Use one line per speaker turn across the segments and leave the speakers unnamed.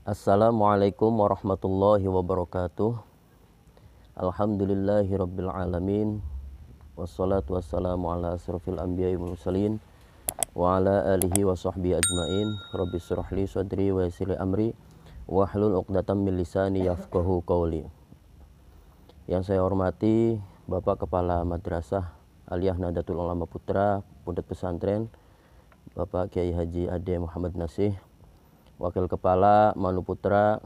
Assalamualaikum warahmatullahi wabarakatuh. Alhamdulillahirabbil alamin. Wassalatu wassalamu ala asrofil anbiya'i wal mursalin wa ala alihi wa sahbihi ajmain. Rabbi shrah li sadri wa yassir li amri wahlul 'uqdatam min lisani yafqahu qawli. Yang saya hormati Bapak Kepala Madrasah Aliyah Nahdlatul Ulama Putra Pondok Pesantren Bapak Kiai Haji Ade Muhammad Nasih, Wakil Kepala Manu Putra,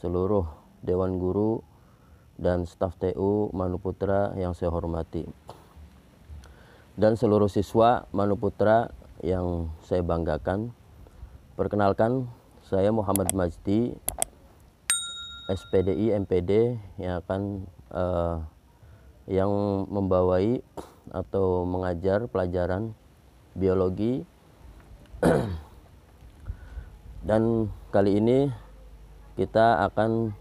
seluruh Dewan Guru dan staf TU Manu Putra yang saya hormati, dan seluruh siswa Manu Putra yang saya banggakan. Perkenalkan, saya Muhammad Majdi, SPDI MPD yang akan yang membawai atau mengajar pelajaran biologi. Dan kali ini kita akan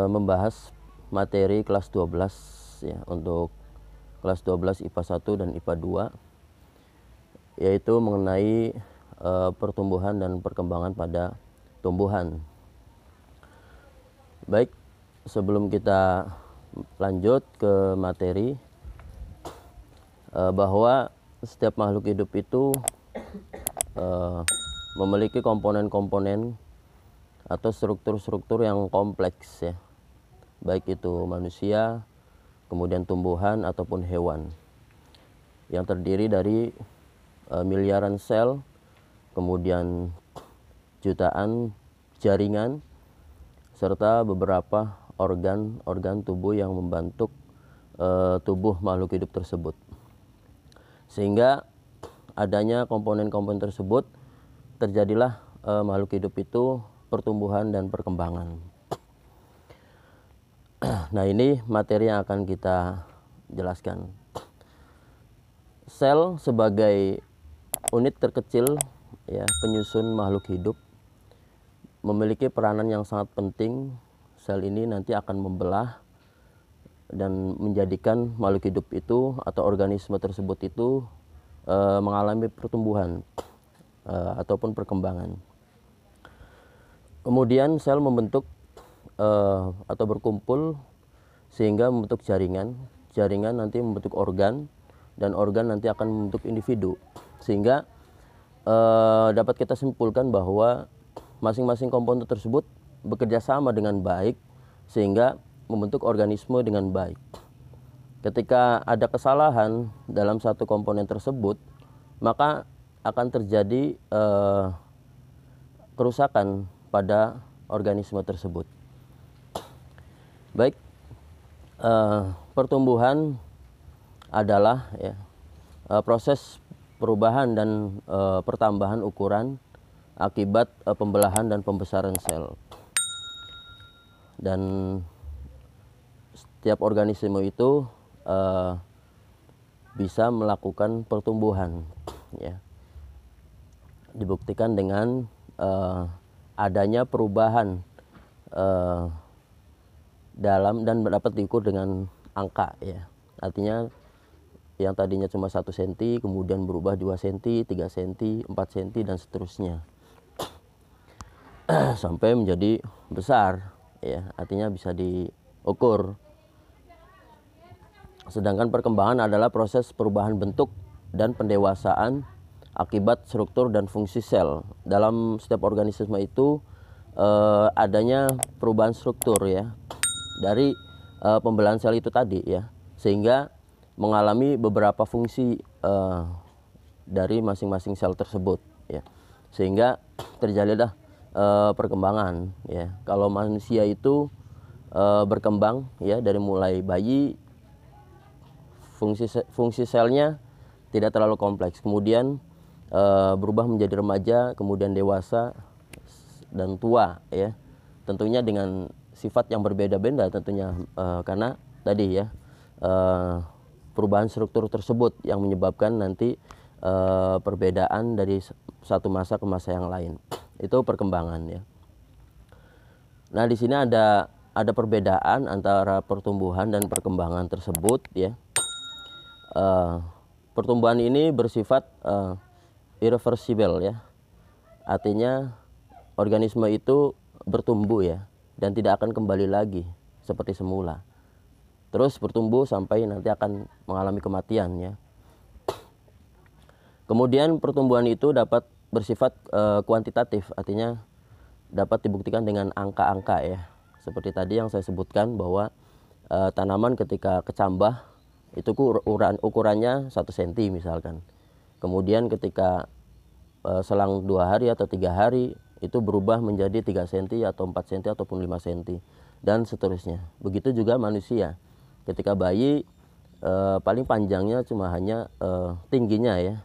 membahas materi kelas 12 ya, untuk kelas 12 IPA 1 dan IPA 2, yaitu mengenai pertumbuhan dan perkembangan pada tumbuhan. Baik, sebelum kita lanjut ke materi, bahwa setiap makhluk hidup itu memiliki komponen-komponen atau struktur-struktur yang kompleks ya, baik itu manusia, kemudian tumbuhan ataupun hewan, yang terdiri dari miliaran sel, kemudian jutaan jaringan, serta beberapa organ-organ tubuh yang membentuk tubuh makhluk hidup tersebut. Sehingga adanya komponen-komponen tersebut, terjadilah makhluk hidup itu pertumbuhan dan perkembangan. Nah, ini materi yang akan kita jelaskan. Sel sebagai unit terkecil ya, penyusun makhluk hidup, memiliki peranan yang sangat penting. Sel ini nanti akan membelah dan menjadikan makhluk hidup itu atau organisme tersebut itu mengalami pertumbuhan ataupun perkembangan. Kemudian sel membentuk atau berkumpul sehingga membentuk jaringan. Jaringan nanti membentuk organ, dan organ nanti akan membentuk individu. Sehingga dapat kita simpulkan bahwa masing-masing komponen tersebut bekerja sama dengan baik sehingga membentuk organisme dengan baik. Ketika ada kesalahan dalam satu komponen tersebut, maka akan terjadi kerusakan pada organisme tersebut. Baik, pertumbuhan adalah ya, proses perubahan dan pertambahan ukuran akibat pembelahan dan pembesaran sel. Dan setiap organisme itu bisa melakukan pertumbuhan ya. Dibuktikan dengan adanya perubahan dalam dan dapat diukur dengan angka ya. Artinya yang tadinya cuma 1 cm kemudian berubah 2 cm, 3 cm, 4 cm dan seterusnya sampai menjadi besar ya, artinya bisa diukur. Sedangkan perkembangan adalah proses perubahan bentuk dan pendewasaan akibat struktur dan fungsi sel. Dalam setiap organisme itu adanya perubahan struktur ya, dari pembelahan sel itu tadi ya, sehingga mengalami beberapa fungsi dari masing-masing sel tersebut ya, sehingga terjadilah perkembangan ya. Kalau manusia itu berkembang ya, dari mulai bayi, fungsi selnya tidak terlalu kompleks, kemudian berubah menjadi remaja, kemudian dewasa dan tua ya. Tentunya dengan sifat yang berbeda-beda tentunya, karena tadi ya, perubahan struktur tersebut yang menyebabkan nanti perbedaan dari satu masa ke masa yang lain. Itu perkembangan ya. Nah, di sini ada perbedaan antara pertumbuhan dan perkembangan tersebut ya. Pertumbuhan ini bersifat irreversible ya, artinya organisme itu bertumbuh ya, dan tidak akan kembali lagi seperti semula. Terus bertumbuh sampai nanti akan mengalami kematian ya. Kemudian pertumbuhan itu dapat bersifat kuantitatif, artinya dapat dibuktikan dengan angka-angka ya. Seperti tadi yang saya sebutkan bahwa tanaman ketika kecambah itu ukurannya 1 cm misalkan. Kemudian ketika selang 2 hari atau 3 hari itu berubah menjadi 3 cm atau 4 cm ataupun 5 cm dan seterusnya. Begitu juga manusia. Ketika bayi paling panjangnya cuma hanya tingginya ya.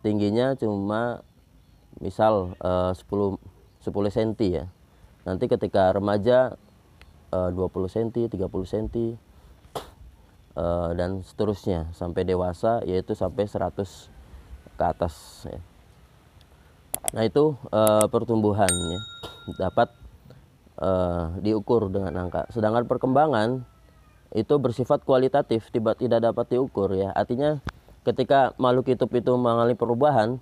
Tingginya cuma misal 10 cm ya. Nanti ketika remaja 20 cm, 30 cm dan seterusnya sampai dewasa, yaitu sampai 100 ke atas ya. Nah itu pertumbuhan ya, dapat diukur dengan angka. Sedangkan perkembangan itu bersifat kualitatif, tidak dapat diukur ya. Artinya ketika makhluk hidup itu mengalami perubahan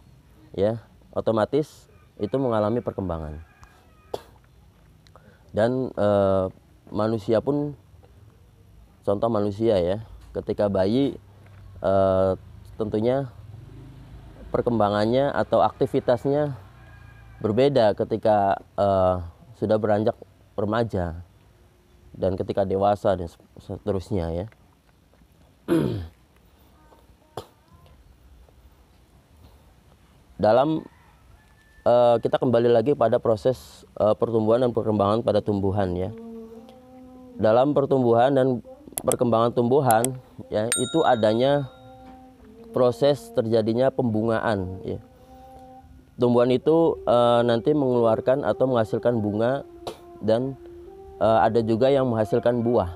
ya, otomatis itu mengalami perkembangan. Dan manusia pun, contoh manusia ya, ketika bayi tentunya perkembangannya atau aktivitasnya berbeda ketika sudah beranjak remaja dan ketika dewasa dan seterusnya ya. Dalam kita kembali lagi pada proses pertumbuhan dan perkembangan pada tumbuhan ya. Dalam pertumbuhan dan perkembangan tumbuhan ya, itu adanya proses terjadinya pembungaan ya. Tumbuhan itu nanti mengeluarkan atau menghasilkan bunga, dan ada juga yang menghasilkan buah.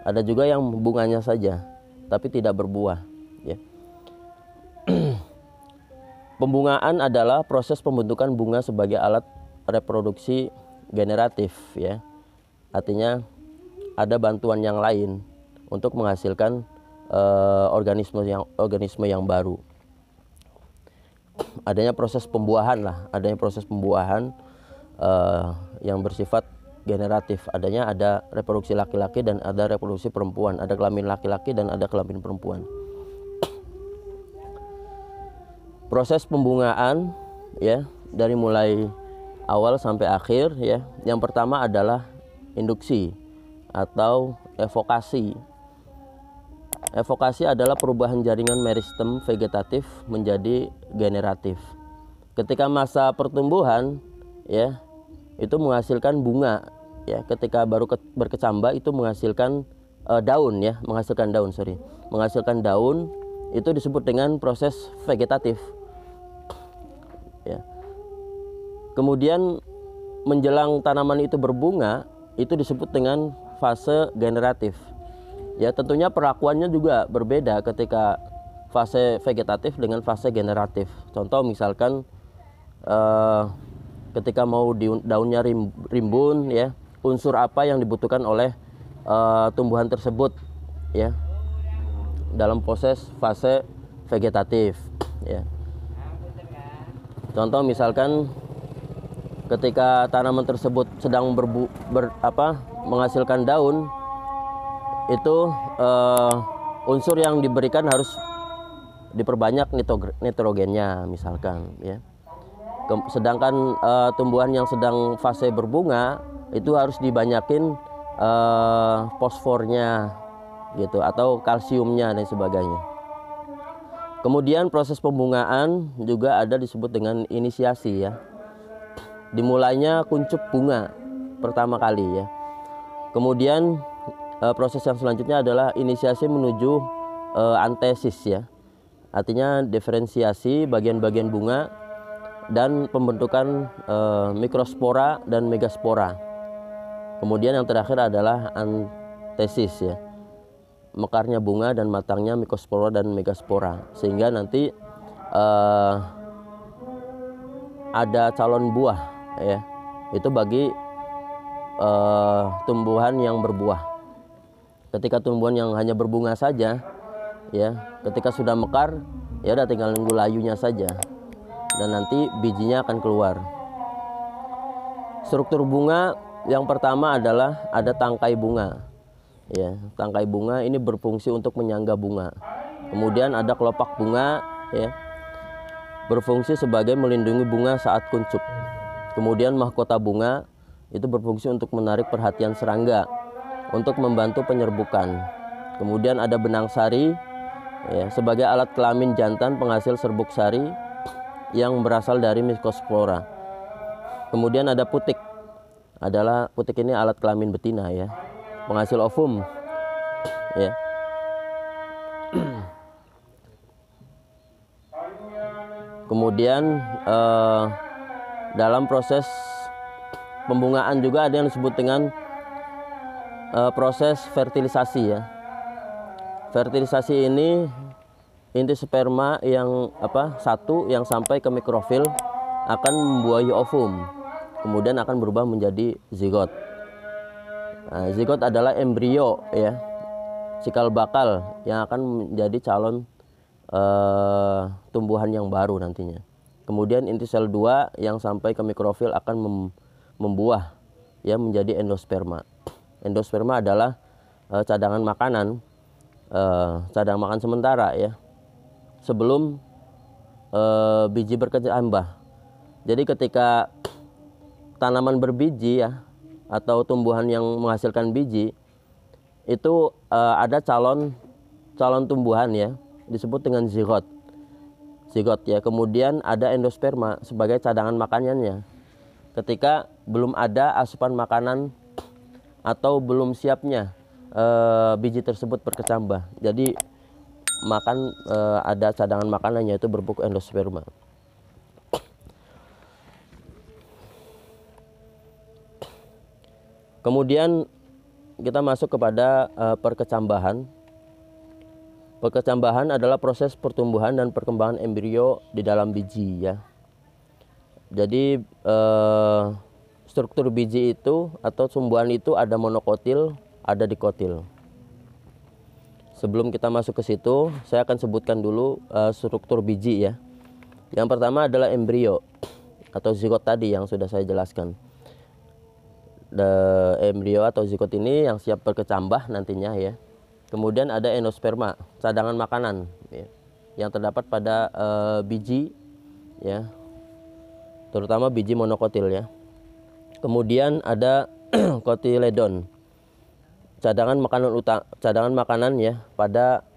Ada juga yang bunganya saja tapi tidak berbuah ya. Pembungaan adalah proses pembentukan bunga sebagai alat reproduksi generatif ya. Artinya ada bantuan yang lain untuk menghasilkan organisme yang baru. Adanya proses pembuahan lah, adanya proses pembuahan yang bersifat generatif. Ada reproduksi laki-laki dan ada reproduksi perempuan, ada kelamin laki-laki dan ada kelamin perempuan. Proses pembungaan ya, dari mulai awal sampai akhir ya. Yang pertama adalah induksi atau evokasi. Evokasi adalah perubahan jaringan meristem vegetatif menjadi generatif. Ketika masa pertumbuhan ya, itu menghasilkan bunga ya. Ketika baru berkecambah itu menghasilkan daun ya, menghasilkan daun, itu disebut dengan proses vegetatif ya. Kemudian menjelang tanaman itu berbunga, itu disebut dengan fase generatif. Ya, tentunya perlakuannya juga berbeda ketika fase vegetatif dengan fase generatif. Contoh misalkan ketika mau daunnya rimbun ya, unsur apa yang dibutuhkan oleh tumbuhan tersebut ya dalam proses fase vegetatif ya. Contoh misalkan ketika tanaman tersebut sedang menghasilkan daun, itu unsur yang diberikan harus diperbanyak nitrogennya misalkan ya. Sedangkan tumbuhan yang sedang fase berbunga itu harus dibanyakin fosfornya gitu, atau kalsiumnya dan sebagainya. Kemudian proses pembungaan juga ada disebut dengan inisiasi ya. Dimulainya kuncup bunga pertama kali ya. Kemudian proses yang selanjutnya adalah inisiasi menuju antesis ya. Artinya diferensiasi bagian-bagian bunga dan pembentukan mikrospora dan megaspora. Kemudian yang terakhir adalah antesis ya. Mekarnya bunga dan matangnya mikrospora dan megaspora, sehingga nanti ada calon buah ya. Itu bagi tumbuhan yang berbuah. Ketika tumbuhan yang hanya berbunga saja ya, ketika sudah mekar ya udah tinggal nunggu layunya saja dan nanti bijinya akan keluar. Struktur bunga yang pertama adalah ada tangkai bunga. Ya, tangkai bunga ini berfungsi untuk menyangga bunga. Kemudian ada kelopak bunga, ya, berfungsi sebagai melindungi bunga saat kuncup. Kemudian mahkota bunga itu berfungsi untuk menarik perhatian serangga, untuk membantu penyerbukan. Kemudian ada benang sari, ya, sebagai alat kelamin jantan penghasil serbuk sari yang berasal dari Mycospora. Kemudian ada putik. Putik ini alat kelamin betina, ya, penghasil ovum, ya. Kemudian dalam proses pembungaan juga ada yang disebut dengan proses fertilisasi, ya. Fertilisasi ini inti sperma yang satu yang sampai ke mikrofil akan membuahi ovum, kemudian akan berubah menjadi zigot. Nah, zigot adalah embrio, ya, cikal bakal yang akan menjadi calon tumbuhan yang baru nantinya. Kemudian inti sel 2 yang sampai ke mikrofil akan membuah, ya, menjadi endosperma. Endosperma adalah cadangan makanan, cadangan makan sementara, ya, sebelum biji berkecambah. Jadi ketika tanaman berbiji, ya, atau tumbuhan yang menghasilkan biji itu ada calon tumbuhan, ya, disebut dengan zigot, ya. Kemudian ada endosperma sebagai cadangan makanannya ketika belum ada asupan makanan atau belum siapnya biji tersebut berkecambah. Jadi ada cadangan makanannya, itu berbuk endosperma. Kemudian kita masuk kepada perkecambahan. Perkecambahan adalah proses pertumbuhan dan perkembangan embrio di dalam biji, ya. Jadi struktur biji itu atau tumbuhan itu ada monokotil, ada dikotil. Sebelum kita masuk ke situ, saya akan sebutkan dulu struktur biji, ya. Yang pertama adalah embrio atau zigot tadi yang sudah saya jelaskan. Embrio atau zigot ini yang siap berkecambah nantinya, ya. Kemudian ada endosperma, cadangan makanan, ya, yang terdapat pada biji, ya, terutama biji monokotil, ya. Kemudian ada kotiledon, cadangan makanan, ya, pada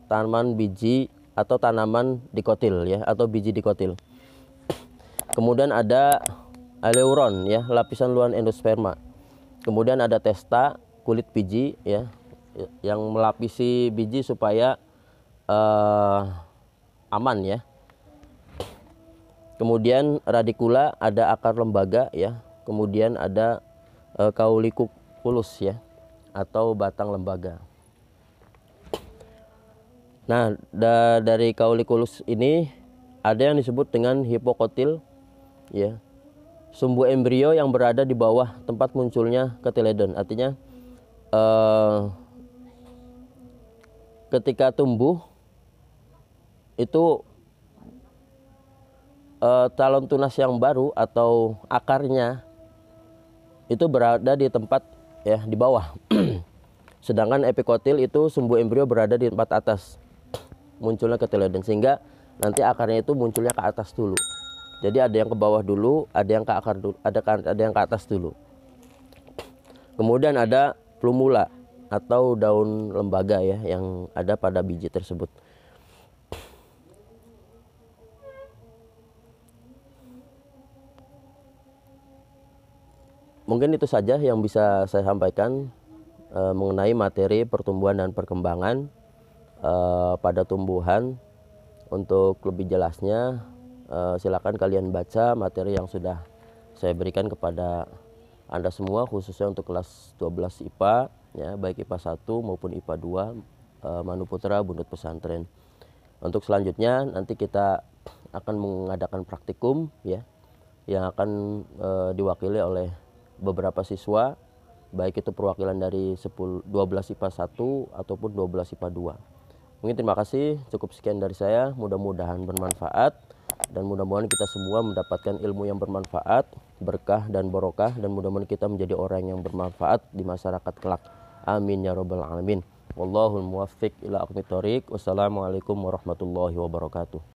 tanaman biji atau tanaman dikotil, ya, atau biji dikotil. Kemudian ada aleuron, ya, lapisan luar endosperma. Kemudian ada testa, kulit biji, ya, yang melapisi biji supaya aman, ya. Kemudian radikula, ada akar lembaga, ya. Kemudian ada cauliculus, ya, atau batang lembaga. Nah, dari cauliculus ini ada yang disebut dengan hipokotil, ya, sumbu embrio yang berada di bawah tempat munculnya kotiledon. Artinya ketika tumbuh itu calon tunas yang baru atau akarnya itu berada di tempat, ya, di bawah. Sedangkan epikotil itu sumbu embrio berada di tempat atas munculnya kotiledon, sehingga nanti akarnya itu munculnya ke atas dulu. Jadi ada yang ke bawah dulu, ada yang ke akar dulu, ada yang ke atas dulu. Kemudian ada plumula atau daun lembaga, ya, yang ada pada biji tersebut. Mungkin itu saja yang bisa saya sampaikan mengenai materi pertumbuhan dan perkembangan pada tumbuhan. Untuk lebih jelasnya silakan kalian baca materi yang sudah saya berikan kepada Anda semua, khususnya untuk kelas 12 IPA, ya, baik IPA 1 maupun IPA 2 Manu Putra Bundut Pesantren. Untuk selanjutnya nanti kita akan mengadakan praktikum, ya, yang akan diwakili oleh beberapa siswa, baik itu perwakilan dari 12 IPA 1 ataupun 12 IPA 2. Mungkin terima kasih, cukup sekian dari saya, mudah-mudahan bermanfaat. dan mudah-mudahan kita semua mendapatkan ilmu yang bermanfaat, berkah dan barokah, dan mudah-mudahan kita menjadi orang yang bermanfaat di masyarakat kelak. Amin ya rabbal alamin. Wallahul muwaffiq ila aqwamit thoriq. Wassalamualaikum warahmatullahi wabarakatuh.